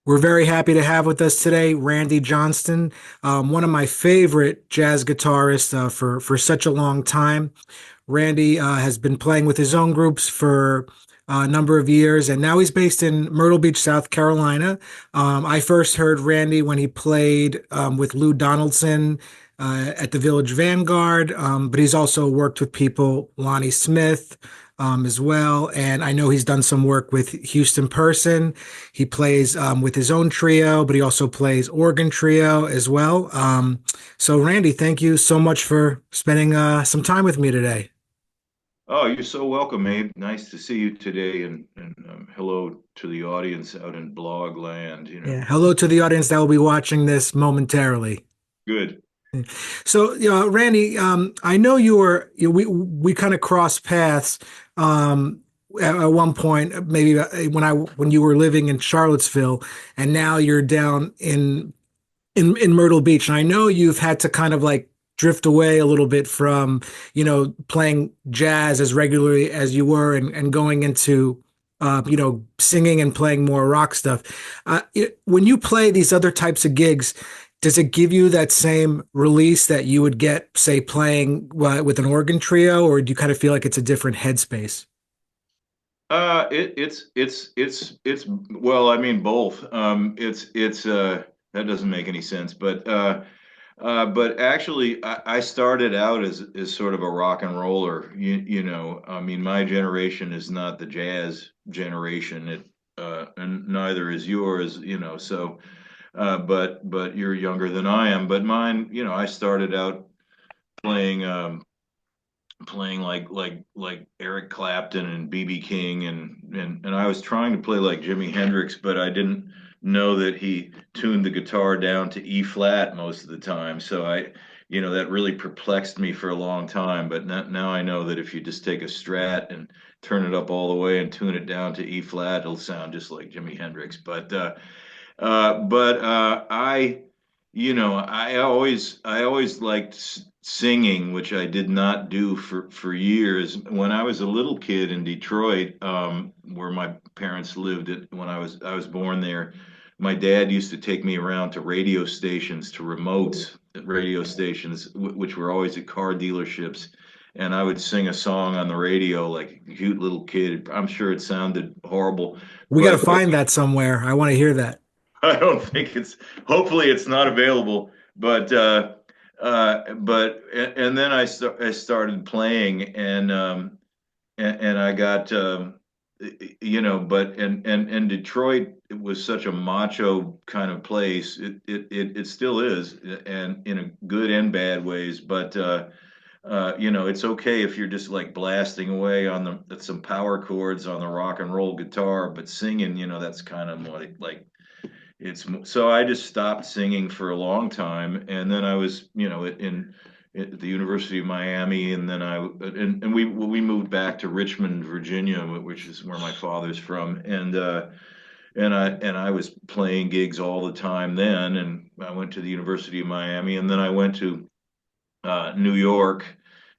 We're very happy to have with us today Randy Johnston, one of my favorite jazz guitarists for such a long time. Randy has been playing with his own groups for a number of years, and now he's based in Myrtle Beach, South Carolina. I first heard Randy when he played with Lou Donaldson at the Village Vanguard, but he's also worked with people, Lonnie Smith, as well. And I know he's done some work with Houston Person. He plays with his own trio, but he also plays organ trio as well. So, Randy, thank you so much for spending some time with me today. Oh, you're so welcome, Abe. Nice to see you today, and hello to the audience out in blog land. Yeah. Hello to the audience that will be watching this momentarily. Good. So, Randy, I know we kind of crossed paths at one point, maybe when you were living in Charlottesville, and now you're down in Myrtle Beach. And I know you've had to kind of like drift away a little bit from, playing jazz as regularly as you were and going into, singing and playing more rock stuff. When you play these other types of gigs, does it give you that same release that you would get, say, playing with an organ trio, or do you kind of feel like it's a different headspace? It's well, I mean both. It's that doesn't make any sense, but actually, I started out as sort of a rock and roller. I mean, my generation is not the jazz generation. And neither is yours. But you're younger than I am. But mine, I started out playing playing like Eric Clapton and BB King, and I was trying to play like Jimi Hendrix, but I didn't know that he tuned the guitar down to E flat most of the time. So that really perplexed me for a long time. But now I know that if you just take a Strat and turn it up all the way and tune it down to E flat, it'll sound just like Jimi Hendrix. But I always liked singing, which I did not do for years. When I was a little kid in Detroit, where my parents lived when I was born there, my dad used to take me around to radio stations, to remote radio stations, which were always at car dealerships. And I would sing a song on the radio like a cute little kid. I'm sure it sounded horrible, We got to but find that somewhere. I want to hear that. I don't think hopefully it's not available, and then I started playing, and I got, and Detroit, it was such a macho kind of place. It still is, and in a good and bad ways, but it's okay if you're just like blasting away on some power chords on the rock and roll guitar, but singing, that's kind of like so I just stopped singing for a long time, and then I was, at the University of Miami, and then we moved back to Richmond, Virginia, which is where my father's from, and I was playing gigs all the time then, and I went to the University of Miami, and then I went to New York,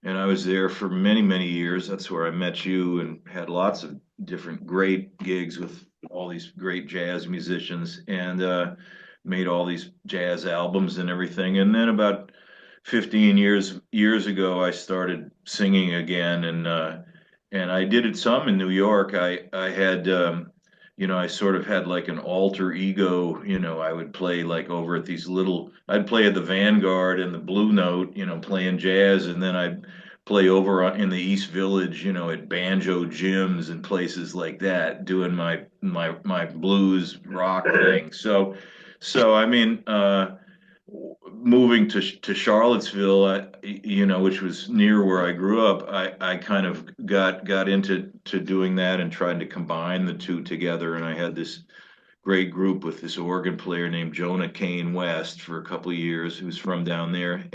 and I was there for many, many years. That's where I met you and had lots of different great gigs with all these great jazz musicians, and made all these jazz albums and everything. And then about 15 years ago, I started singing again, and I did it some in New York. I had I sort of had like an alter ego. I would play like over at I'd play at the Vanguard and the Blue Note, playing jazz, and then I'd play over in the East Village, at banjo gyms and places like that, doing my blues rock thing. So I mean, moving to Charlottesville, which was near where I grew up, I kind of got into doing that and trying to combine the two together. And I had this great group with this organ player named Jonah Kane West for a couple of years, who's from down there,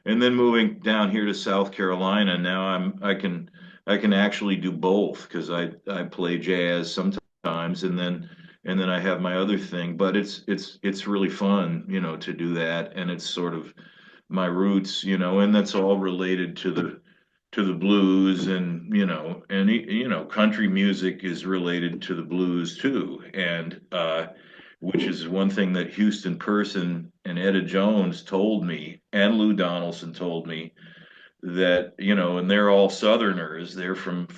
and then moving down here to South Carolina. Now I can actually do both because I play jazz sometimes, and then I have my other thing. But it's really fun, to do that, and it's sort of my roots, and that's all related to the blues, and country music is related to the blues too, which is one thing that Houston Person and Etta Jones told me, and Lou Donaldson told me, that, and they're all Southerners. They're from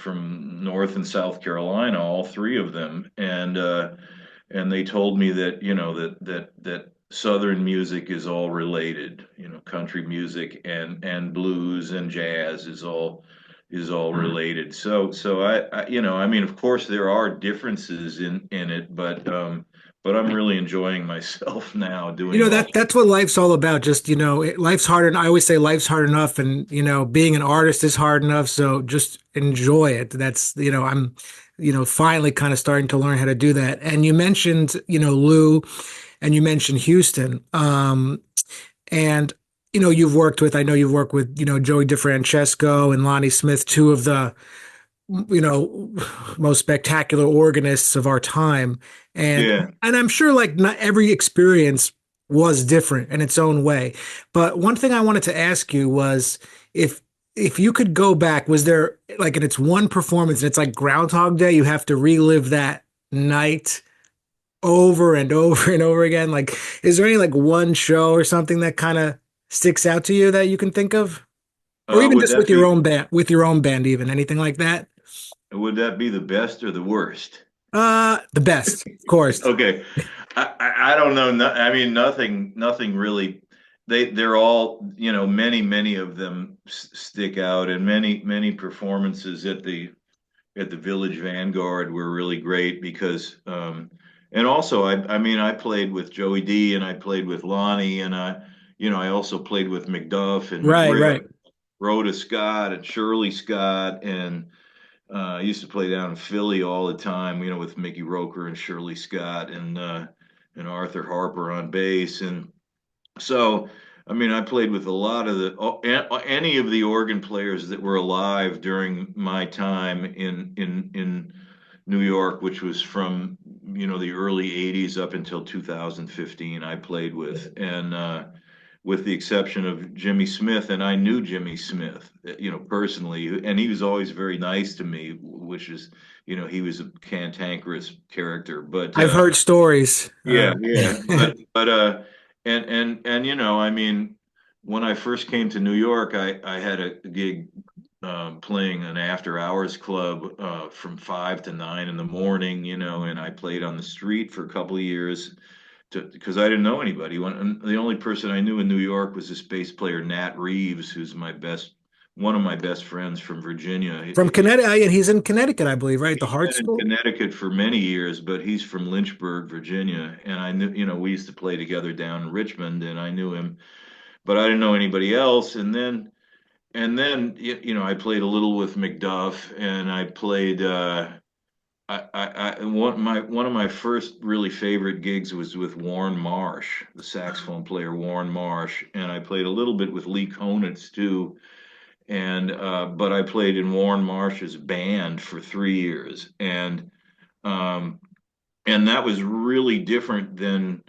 North and South Carolina, all three of them, and they told me that, that Southern music is all related. Country music and blues and jazz is all related. So I mean, of course there are differences in it, but I'm really enjoying myself now You doing know, all. that's what life's all about. Just, life's hard, and I always say life's hard enough, and being an artist is hard enough. So just enjoy it. That's, I'm, finally kind of starting to learn how to do that. And you mentioned, Lou, and you mentioned Houston. And I know you've worked with, Joey DeFrancesco and Lonnie Smith, two of the most spectacular organists of our time. and Yeah. and I'm sure like not every experience was different in its own way, but one thing I wanted to ask you was if if you could go back, was there like, and it's one performance and it's like Groundhog Day, you have to relive that night over and over and over again, like is there any like one show or something that kind of sticks out to you that you can think of, or even Would just that be with your own band, even anything like that? would that be the best or the worst? The best, of course. Okay. I don't know. No, I mean, nothing really. They're all, many of them stick out, and many performances at the Village Vanguard were really great because, and also I mean, I played with Joey D and I played with Lonnie, and I also played with McDuff and Right, McGriff, right. Rhoda Scott and Shirley Scott, and I used to play down in Philly all the time, with Mickey Roker and Shirley Scott and Arthur Harper on bass. And so, I mean, I played with a lot of any of the organ players that were alive during my time in New York, which was from, the early 80s up until 2015, I played with. And with the exception of Jimmy Smith, and I knew Jimmy Smith, personally, and he was always very nice to me, which is, he was a cantankerous character, but I've heard stories. yeah, but and I mean, when I first came to New York, I had a gig playing an after hours club from 5 to 9 in the morning, and I played on the street for a couple of years because I didn't know anybody. The only person I knew in New York was this bass player, Nat Reeves, who's one of my best friends from Virginia. From Connecticut, and he's in Connecticut, I believe, right? The He's Hart been in School. Connecticut for many years, but he's from Lynchburg, Virginia. And I knew, we used to play together down in Richmond, and I knew him, but I didn't know anybody else. And then, I played a little with McDuff, and I played. One of my first really favorite gigs was with Warren Marsh, the saxophone player Warren Marsh, and I played a little bit with Lee Konitz too. And but I played in Warren Marsh's band for 3 years, um, and that was really different than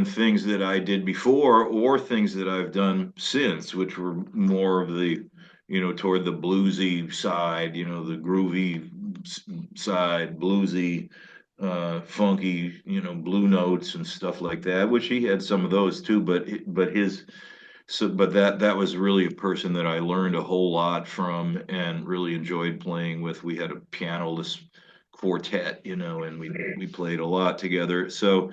things that I did before or things that I've done since, which were more of the, toward the bluesy side, the groovy side, bluesy, funky, blue notes and stuff like that, which he had some of those too, but that was really a person that I learned a whole lot from and really enjoyed playing with. We had a pianoless quartet, and we played a lot together. So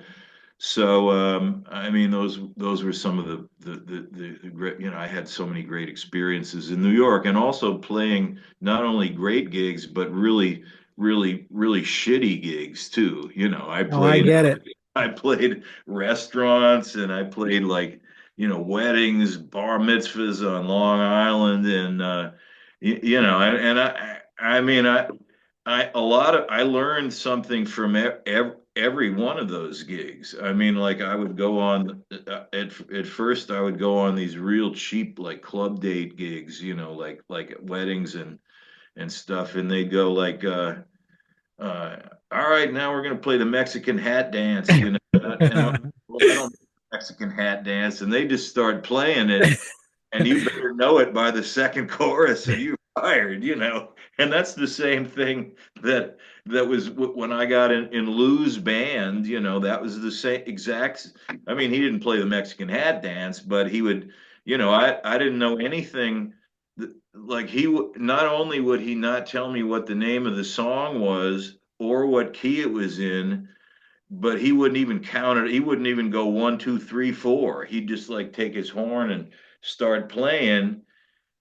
I mean, those were some of the great. I had so many great experiences in New York, and also playing not only great gigs but really shitty gigs too. Oh, I get it. I played restaurants, and I played like, weddings, bar mitzvahs on Long Island, and and I mean, I learned something from every one of those gigs. I mean, like I would go on at first I would go on these real cheap like club date gigs, like at weddings and stuff, and they'd go like, uh, all right, now we're gonna play the Mexican hat dance, and well, I don't know the Mexican hat dance, and they just start playing it, and you better know it by the second chorus, or you're fired. and that's the same thing that when I got in Lou's band. That was the same exact. I mean, he didn't play the Mexican hat dance, but he would. I didn't know anything. Like not only would he not tell me what the name of the song was or what key it was in, but he wouldn't even count it. He wouldn't even go one, two, three, four. He'd just like take his horn and start playing,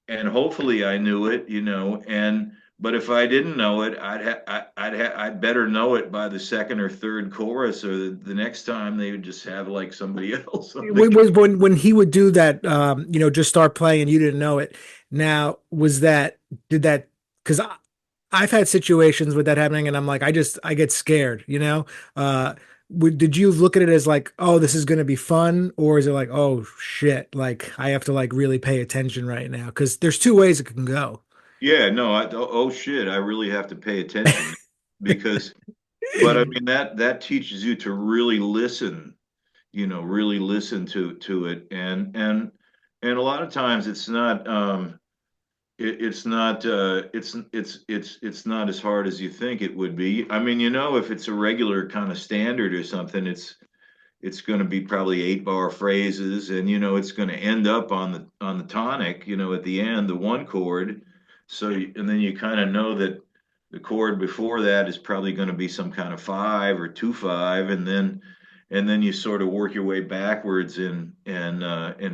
and hopefully I knew it, and but if I didn't know it, I'd better know it by the second or third chorus, or the next time they would just have like somebody else on the When he would do that, just start playing and you didn't know it. Now, was that did that because I've had situations with that happening, and I'm like, I get scared, you know. Did you look at it as like, oh, this is going to be fun, or is it like, oh shit, like I have to like really pay attention right now? Because there's two ways it can go. Yeah, no, oh shit, I really have to pay attention because, but I mean that teaches you to really listen, really listen to it, and a lot of times it's not it's not as hard as you think it would be. I mean, if it's a regular kind of standard or something, it's going to be probably 8-bar phrases, and it's going to end up on the tonic, at the end, the one chord. And then you kind of know that the chord before that is probably going to be some kind of 5 or 2/5, and then you sort of work your way backwards and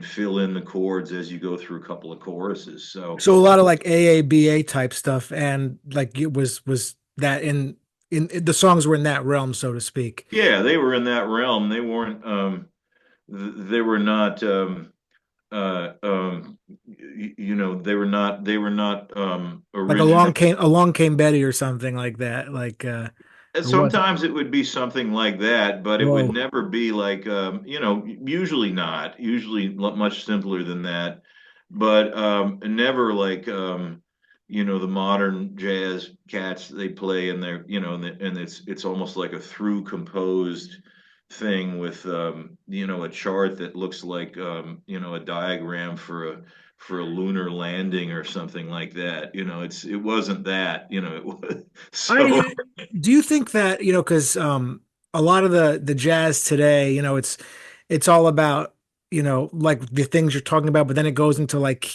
fill in the chords as you go through a couple of choruses. So So a lot of like AABA type stuff, and like it was that the songs were in that realm, so to speak. yeah, they were in that realm. They weren't they were not they were not Like original. along came Betty or something like that. Like And or was it? sometimes it would be something like that, but it would Whoa. never be like, usually not, usually much simpler than that, but never like, the modern jazz cats they play, and they're, and it's almost like a through composed thing with, a chart that looks like, a diagram for a lunar landing or something like that. It wasn't that, it was so. I do you think that, because a lot of the jazz today, it's all about, like the things you're talking about, but then it goes into like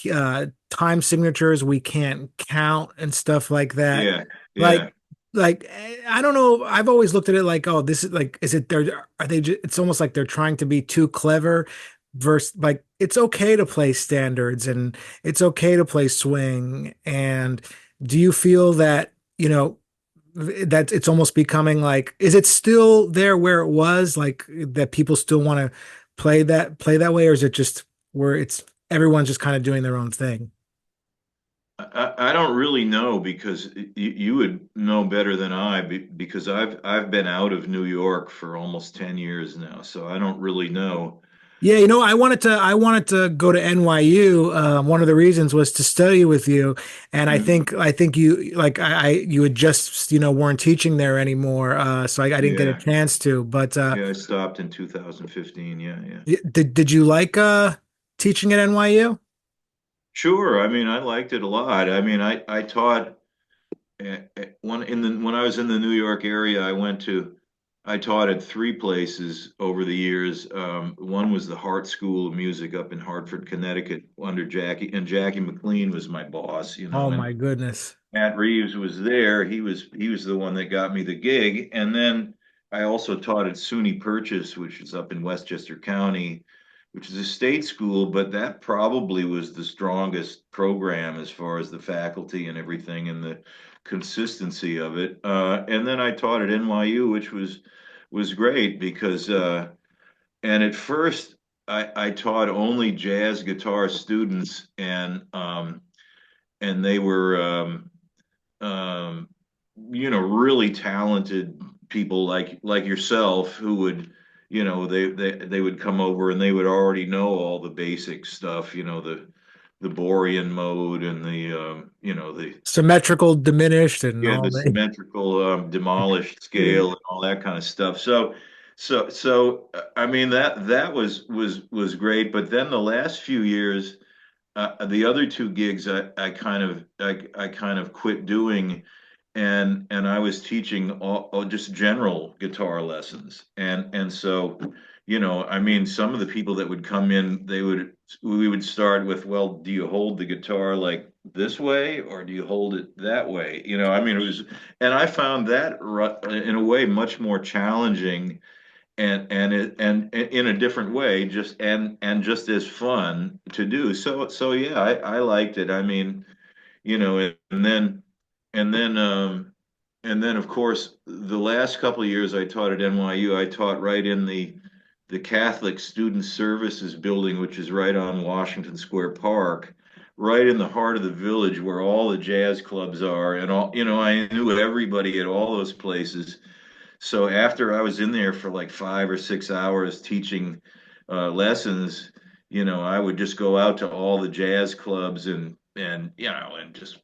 time signatures we can't count and stuff like that. Yeah, yeah, Like I don't know, I've always looked at it like, oh, this is like, is it they're are they just, it's almost like they're trying to be too clever versus like it's okay to play standards and it's okay to play swing. And do you feel that, that it's almost becoming like, is it still there where it was, like that people still want to play that way, or is it just where it's everyone's just kind of doing their own thing? I don't really know because you would know better than because I've been out of New York for almost 10 years now, so I don't really know. Yeah, I wanted to go to NYU. One of the reasons was to study with you, and Mhm. I think you like you had just weren't teaching there anymore, so I didn't get a Yeah, chance to. But yeah, I stopped in 2015. Yeah, yeah. did you like teaching at NYU? Sure. I mean, I liked it a lot. I mean, I taught when I was in the New York area, I taught at three places over the years. One was the Hart School of Music up in Hartford, Connecticut, under Jackie McLean was my boss, Oh and my goodness. Matt Reeves was there. He was the one that got me the gig. And then I also taught at SUNY Purchase, which is up in Westchester County, which is a state school, but that probably was the strongest program as far as the faculty and everything and the consistency of it. And then I taught at NYU, which was great because and at first I taught only jazz guitar students, and they were um, really talented people like yourself who would, they would come over and they would already know all the basic stuff, the Borean mode and the Symmetrical, diminished, and yeah, all the that. symmetrical demolished scale and all that kind of stuff. So I mean that was great. But then the last few years, the other two gigs I kind of quit doing, and I was teaching all just general guitar lessons, and so I mean, some of the people that would come in, we would start with, well, do you hold the guitar like this way or do you hold it that way? I mean, it was, and I found that in a way much more challenging and in a different way, just and as fun to do. So yeah, I liked it. I mean, and then and then and then of course the last couple of years I taught at NYU, I taught right in the Catholic Student Services building, which is right on Washington Square Park, right in the heart of the village where all the jazz clubs are, and all, I knew everybody at all those places. So after I was in there for like 5 or 6 hours teaching lessons, I would just go out to all the jazz clubs and just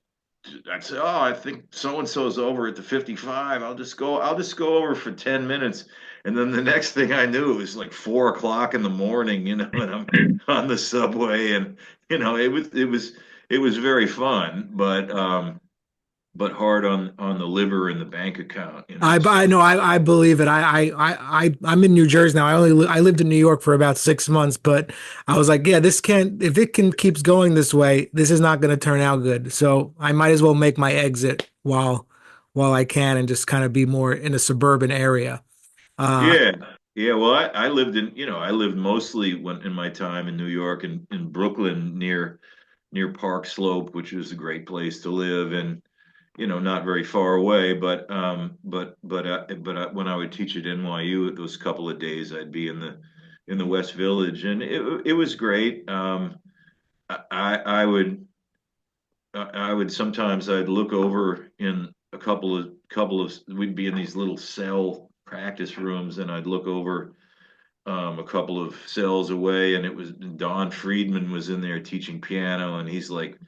I'd say, oh, I think so and so's over at the 55. I'll just go over for 10 minutes. And then the next thing I knew, it was like 4 o'clock in the morning, and I'm on the subway, and it was very fun, but hard on the liver and the bank account. I So know I believe it. I'm in New Jersey now. I lived in New York for about 6 months, but I was like, yeah, this can't if it can keeps going this way, this is not going to turn out good. So I might as well make my exit while I can and just kind of be more in a suburban area. Uh, yeah, yeah. Well, I lived mostly when in my time in New York and in Brooklyn near Park Slope, which is a great place to live, and not very far away. But when I would teach at NYU, those couple of days, I'd be in the West Village, and it was great. I would sometimes I'd look over in a couple of we'd be in these little cell practice rooms, and I'd look over a couple of cells away, and it was Don Friedman was in there teaching piano, and he's like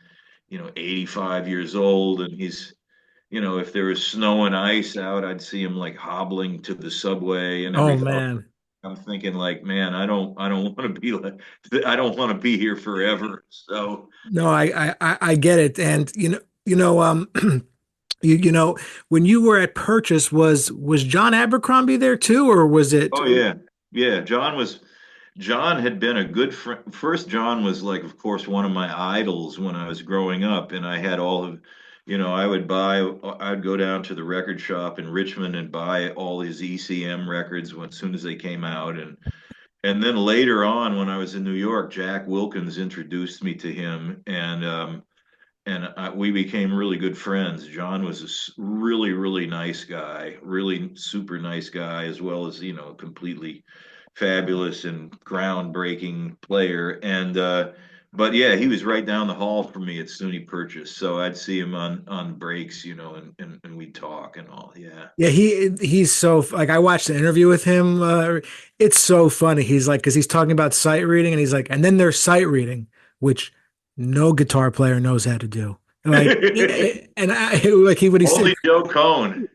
85 years old, and if there was snow and ice out, I'd see him like hobbling to the subway and oh everything. man. I'm thinking like, man, I don't want to be like, I don't want to be here forever. So, No, I get it. And you know, when you were at Purchase, was John Abercrombie there too, or was it? oh yeah, yeah. John had been a good friend. First, John was like, of course, one of my idols when I was growing up, and I had all of, I'd go down to the record shop in Richmond and buy all his ECM records as soon as they came out, and then later on, when I was in New York, Jack Wilkins introduced me to him, and we became really good friends. John was really, really nice guy, really super nice guy, as well as completely fabulous and groundbreaking player. But yeah, he was right down the hall from me at SUNY Purchase, so I'd see him on breaks, and we'd talk and all. Yeah. Yeah, he's so like I watched an interview with him. It's so funny. He's like because he's talking about sight reading, and he's like, and then there's sight reading, which no guitar player knows how to do. Like, and I like he would he said, Only Joe Cohn.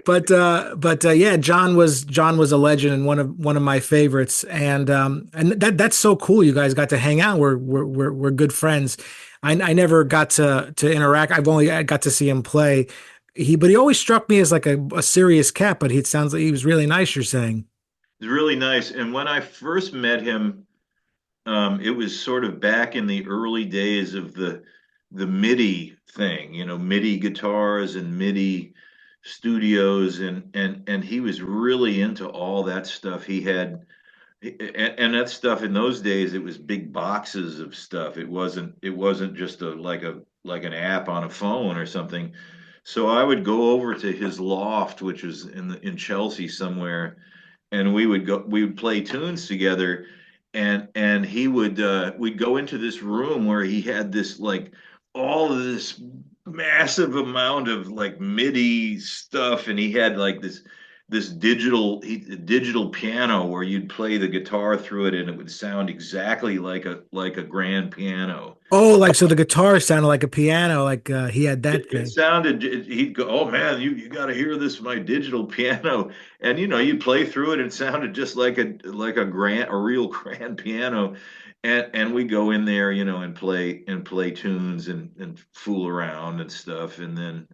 but yeah, John was a legend and one of my favorites, and that's so cool. You guys got to hang out. We're good friends. I never got to interact. I got to see him play. But he always struck me as like a serious cat. But he sounds like he was really nice. You're saying. It's really nice. And when I first met him, it was sort of back in the early days of the MIDI thing, MIDI guitars and MIDI studios, and he was really into all that stuff. And that stuff in those days, it was big boxes of stuff. It wasn't just like an app on a phone or something. So I would go over to his loft, which was in Chelsea somewhere, and we would play tunes together, and we'd go into this room where he had this like all of this massive amount of like MIDI stuff, and he had like digital piano where you'd play the guitar through it and it would sound exactly like a grand piano. Oh, like so the guitar sounded like a piano, like he had It, that it thing. sounded, he'd go, "Oh man, you got to hear this, my digital piano." And you play through it, and it sounded just like a real grand piano. And we go in there, and play tunes and fool around and stuff. And then,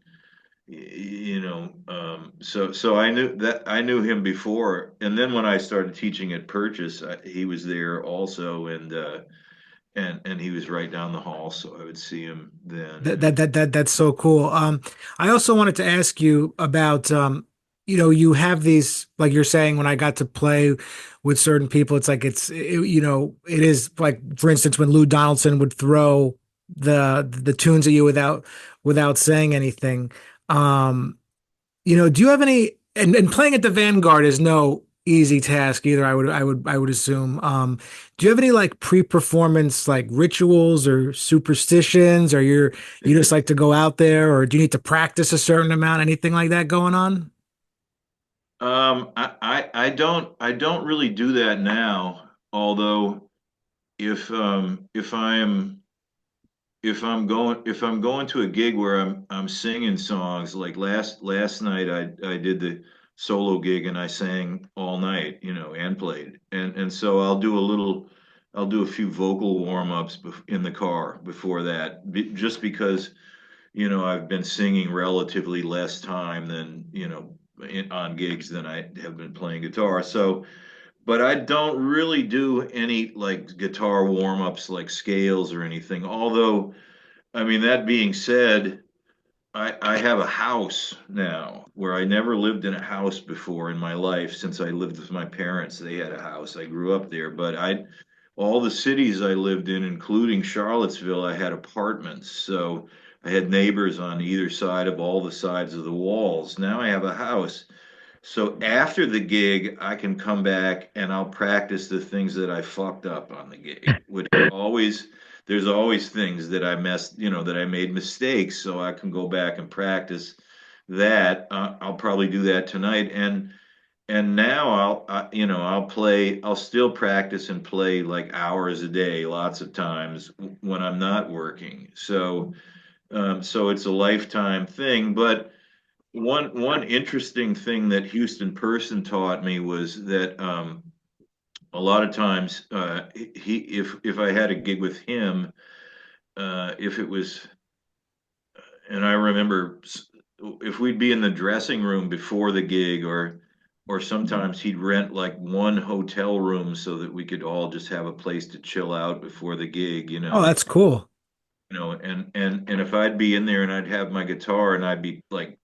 so I knew him before. And then when I started teaching at Purchase, he was there also, and he was right down the hall, so I would see him then. That's so cool. I also wanted to ask you about, you have these, like you're saying, when I got to play with certain people, it's like it is like, for instance, when Lou Donaldson would throw the tunes at you without saying anything. Um, do you have any, and playing at the Vanguard is no easy task either, I would assume. Do you have any like pre-performance like rituals or superstitions, or you just like to go out there, or do you need to practice a certain amount, anything like that going on? I don't really do that now. Although if I'm going to a gig where I'm singing songs, like last night I did the solo gig and I sang all night, and played. And so I'll do a few vocal warm-ups in the car before that, just because I've been singing relatively less time than, on gigs than I have been playing guitar. So, but I don't really do any like guitar warm-ups like scales or anything. Although, I mean, that being said, I have a house now where I never lived in a house before in my life. Since I lived with my parents, they had a house. I grew up there, but all the cities I lived in, including Charlottesville, I had apartments. So I had neighbors on either side of all the sides of the walls. Now I have a house. So after the gig, I can come back and I'll practice the things that I fucked up on the gig, which are always, there's always things that I messed, that I made mistakes. So I can go back and practice that. I'll probably do that tonight. And now I'll still practice and play like hours a day, lots of times when I'm not working. So it's a lifetime thing. But one interesting thing that Houston Person taught me was that a lot of times if I had a gig with him, if it was, and I remember if we'd be in the dressing room before the gig, or sometimes he'd rent like one hotel room so that we could all just have a place to chill out before the gig, Oh, that's cool. and if I'd be in there and I'd have my guitar and I'd be like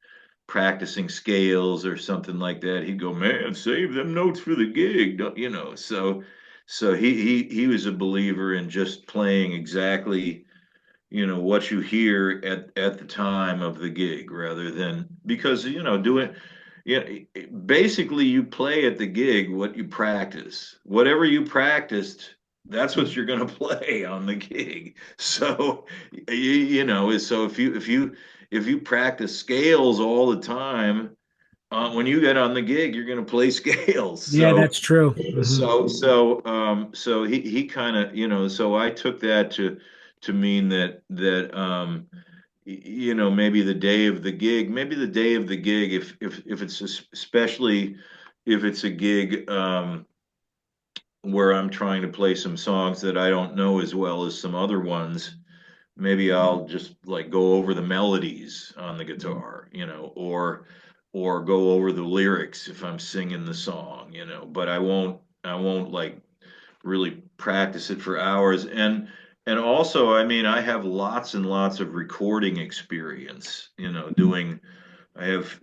practicing scales or something like that, he'd go, "Man, save them notes for the gig," so he was a believer in just playing exactly, what you hear at the time of the gig, rather than, because doing, yeah, basically you play at the gig what you practice. Whatever you practiced, that's what you're going to play on the gig. So so if you practice scales all the time, when you get on the gig, you're going to play scales. Yeah, So that's true. Hmm. so he kind of, so I took that to mean that maybe the day of the gig, if it's especially if it's a gig where I'm trying to play some songs that I don't know as well as some other ones, maybe I'll just like go over the melodies on the guitar, or go over the lyrics if I'm singing the song, but I won't like really practice it for hours. And also, I mean, I have lots and lots of recording experience, doing,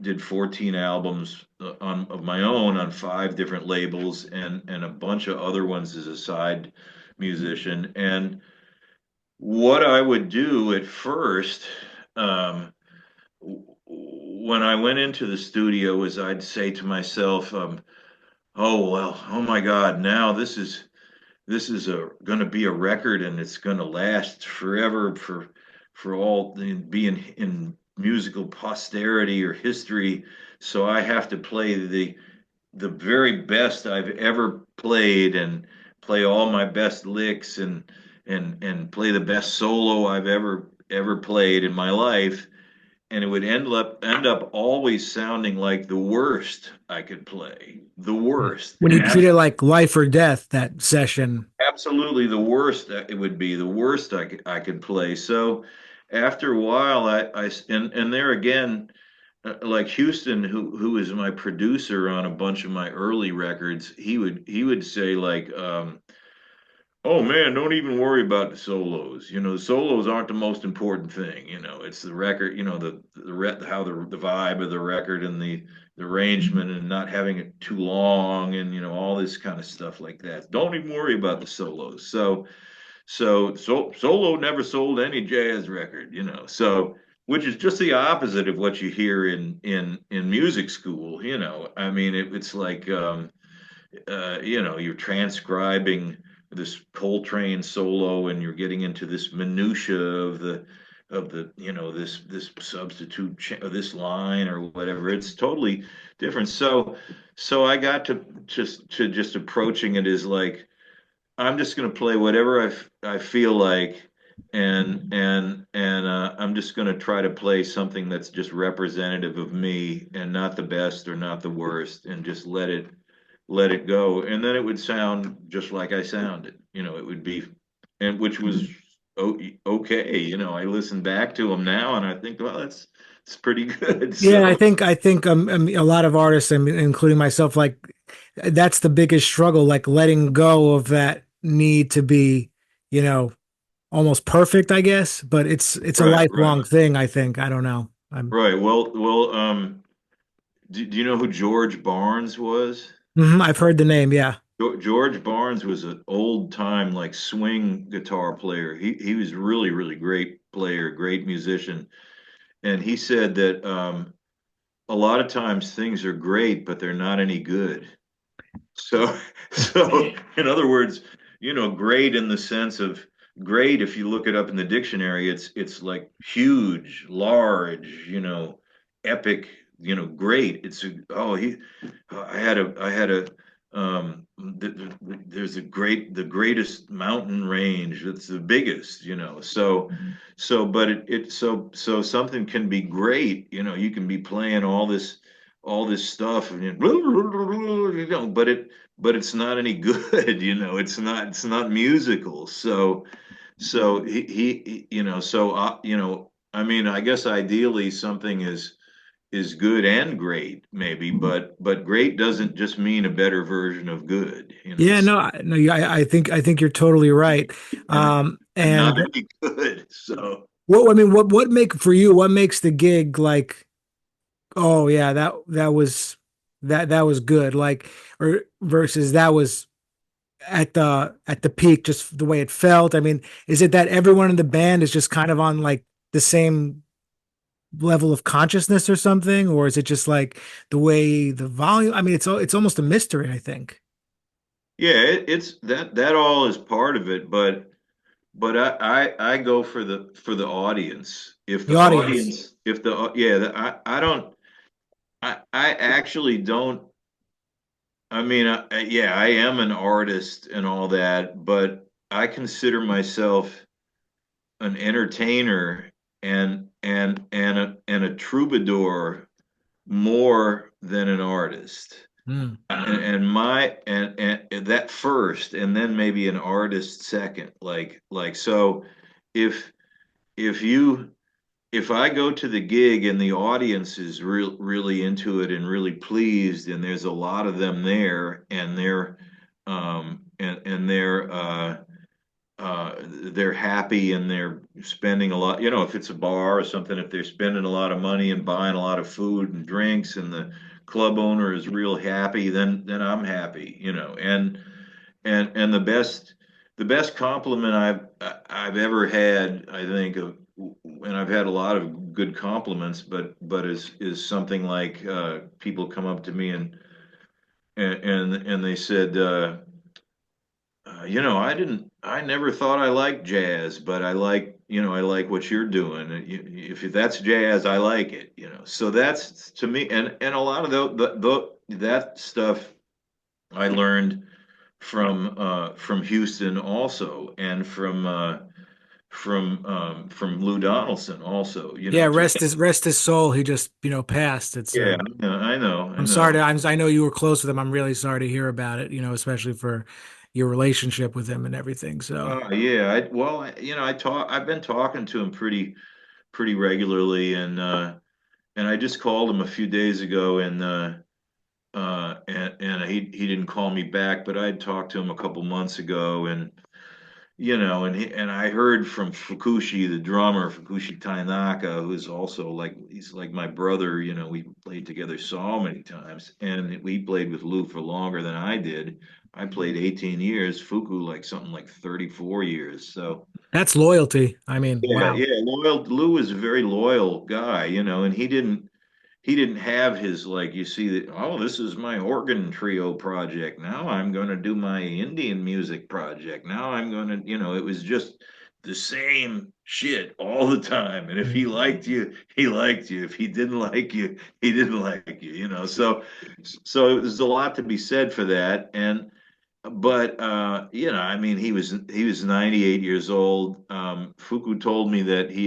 did 14 albums of my own on 5 different labels, and a bunch of other ones as a side musician. And what I would do at first, um, when I went into the studio, is I'd say to myself, "Oh well, oh my God, now this is a going to be a record, and it's going to last forever, for all be in musical posterity or history. so I have to play the very best I've ever played and play all my best licks and play the best solo I've ever played in my life, and it would end up always sounding like the worst I could play. The worst. When you treat it like life or death, that session. Absolutely the worst that it would be the worst I could play. So after a while, and there again, like Houston, who is my producer on a bunch of my early records, he would say like, "Oh man, don't even worry about the solos. The solos aren't the most important thing. It's the record. How the vibe of the record and the arrangement and not having it too long and all this kind of stuff like that. Don't even worry about the solos." So solo never sold any jazz record. So which is just the opposite of what you hear in music school. I mean, it's like you're transcribing this Coltrane solo, and you're getting into this minutia of the this substitute this line or whatever. It's totally different. So I got to just approaching it as like I'm just going to play whatever I feel like, and I'm just going to try to play something that's just representative of me and not the best or not the worst, and just let it go, and then it would sound just like I sounded. It would be, and which was okay. I listen back to them now, and I think, well, that's it's pretty good. Yeah, I So think I think a lot of artists, including myself, like that's the biggest struggle, like letting go of that need to be, you know, almost perfect, I guess. But it's a right, right, lifelong thing, I think. I don't know. I'm right. Well. Do you know who George Barnes was? I've heard the name, yeah. George Barnes was an old time like swing guitar player. He was really really great player, great musician, and he said that a lot of times things are great, but they're not any good. So so in other words, great in the sense of great. If you look it up in the dictionary, it's like huge, large, epic, great. Oh, I had a there's the greatest mountain range. It's the biggest, but something can be great. You can be playing all this stuff, and but it's not any good. It's not musical. So I mean, I guess ideally something is good and great, maybe, but great doesn't just mean a better version of good. Yeah, no, no, I think you're totally right. and and not And any good. So what I mean, what make for you? What makes the gig like? Oh yeah, that was good. Like or versus that was at the peak, just the way it felt. I mean, is it that everyone in the band is just kind of on like the same level of consciousness or something, or is it just like the way the volume? I mean, it's almost a mystery, I think. yeah, it's that all is part of it, but I go for the audience. If The the audience. audience, if the yeah, I don't. I actually don't. I mean, yeah, I am an artist and all that, but I consider myself an entertainer and a troubadour more than an artist. Hmm. And that first, and then maybe an artist second. Like so, if if you if I go to the gig and the audience is really into it and really pleased, and there's a lot of them there, and they're happy and they're spending a lot, if it's a bar or something, if they're spending a lot of money and buying a lot of food and drinks, and the club owner is real happy, then I'm happy, and the best compliment I've ever had, I think, and I've had a lot of good compliments, but is something like, people come up to me and they said, I never thought I liked jazz, but I like I like what you're doing. If that's jazz, I like it, So that's to me, and a lot of that stuff I learned from Houston also, and from Lou Donaldson also, Yeah, just rest his soul. He just, passed. yeah, I I'm sorry know. I know you were close with him. I'm really sorry to hear about it, especially for your relationship with him and everything. So, Yeah, well, I've been talking to him pretty regularly, and I just called him a few days ago, and he didn't call me back, but I'd talked to him a couple months ago, and I heard from Fukushi, the drummer, Fukushi Tainaka, who's also he's like my brother. We played together so many times, and we played with Lou for longer than I did. I played 18 years, Fuku like something like 34 years. So that's loyalty. I mean, yeah, wow. yeah, loyal. Lou is a very loyal guy, and he didn't have his like you see that, oh, this is my organ trio project. Now I'm going to do my Indian music project. Now I'm going to, it was just the same shit all the time. And if he liked you, he liked you. If he didn't like you, he didn't like you. So there's a lot to be said for that. But I mean, he was 98 years old. Fuku told me that he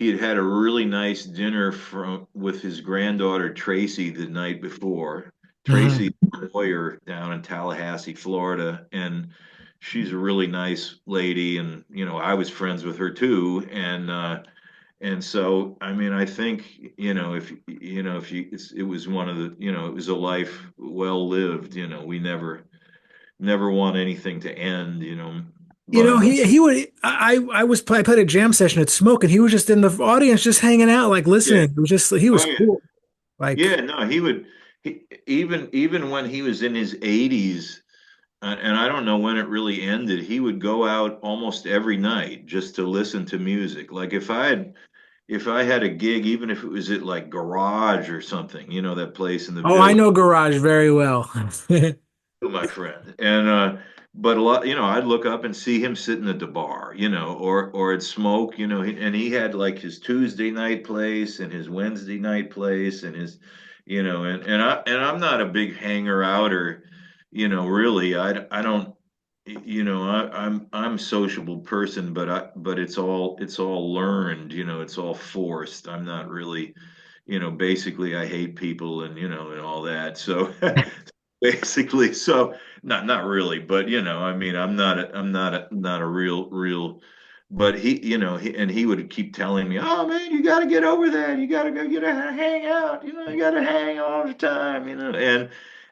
had had a really nice dinner with his granddaughter Tracy the night before. Hmm. Tracy's a lawyer down in Tallahassee, Florida, and she's a really nice lady. And I was friends with her too. And so, I mean, I think if it was one of the it was a life well lived. We never want anything to end. But He would. I played a jam session at Smoke, and he was just in the audience, just hanging out, like yeah, listening. He was oh yeah. cool. Like, Yeah, no, even when he was in his 80s, and I don't know when it really ended, he would go out almost every night just to listen to music. Like if I had a gig, even if it was at like Garage or something, that place in the oh, I village, know Garage very well. my friend. But a lot, I'd look up and see him sitting at the bar, or at Smoke, and he had like his Tuesday night place and his Wednesday night place and I'm not a big hanger outer, really. I don't, I'm a sociable person, but it's all learned, it's all forced. I'm not really, basically I hate people and all that. So basically. So not really, but I mean, I'm not a real. But he would keep telling me, "Oh man, you got to get over that. You got to go get a hang out. You got to hang all the time.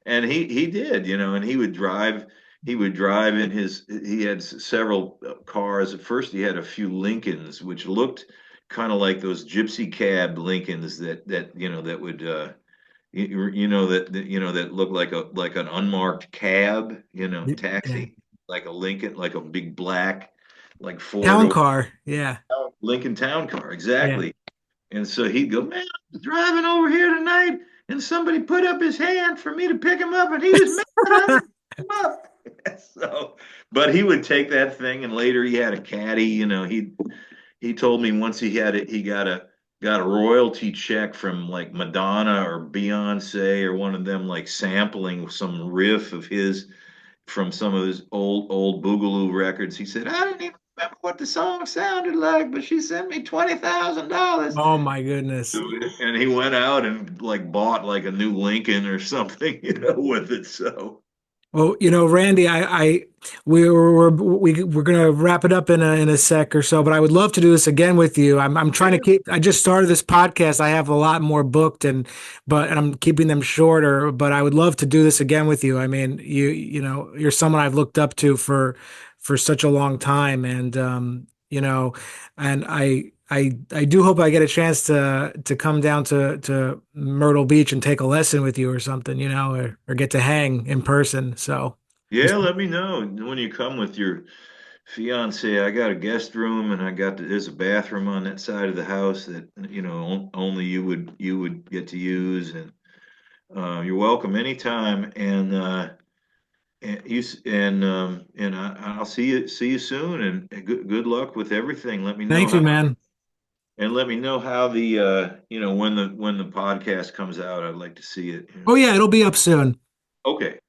And he did, and he would drive. He would drive in his. He had several cars. At first, he had a few Lincolns, which looked kind of like those gypsy cab Lincolns that would. That looked like an unmarked cab, Yeah. taxi, like a Lincoln, like a big black, like Ford Town or car. Yeah. Lincoln Town car, Yeah. exactly. And so he'd go, man, I was driving over here tonight, and somebody put up his hand for me to pick him up, and he was mad I didn't pick him up. So, but he would take that thing, and later he had a caddy. He told me once he had it, he got a royalty check from like Madonna or Beyonce or one of them, like sampling some riff of his from some of his old Boogaloo records. He said, I didn't even remember what the song sounded like, but she sent me $20,000. Oh my goodness. And he went out and like bought like a new Lincoln or something, with it. So Well, Randy, we're gonna wrap it up in a sec or so, but I would love to do this again with you. I'm trying to yeah, keep. I just started this podcast. I have a lot more booked, and I'm keeping them shorter. But I would love to do this again with you. I mean, you're someone I've looked up to for such a long time, and I do hope I get a chance to come down to Myrtle Beach and take a lesson with you or something, or get to hang in person. So just yeah, let me know when you come with your fiance. I got a guest room, and there's a bathroom on that side of the house that only you would get to use, and you're welcome anytime. And I'll see you soon, and good luck with everything. Thank you, man. Let me know how the when the podcast comes out. I'd like to see it. Oh yeah, it'll be up soon. Okay.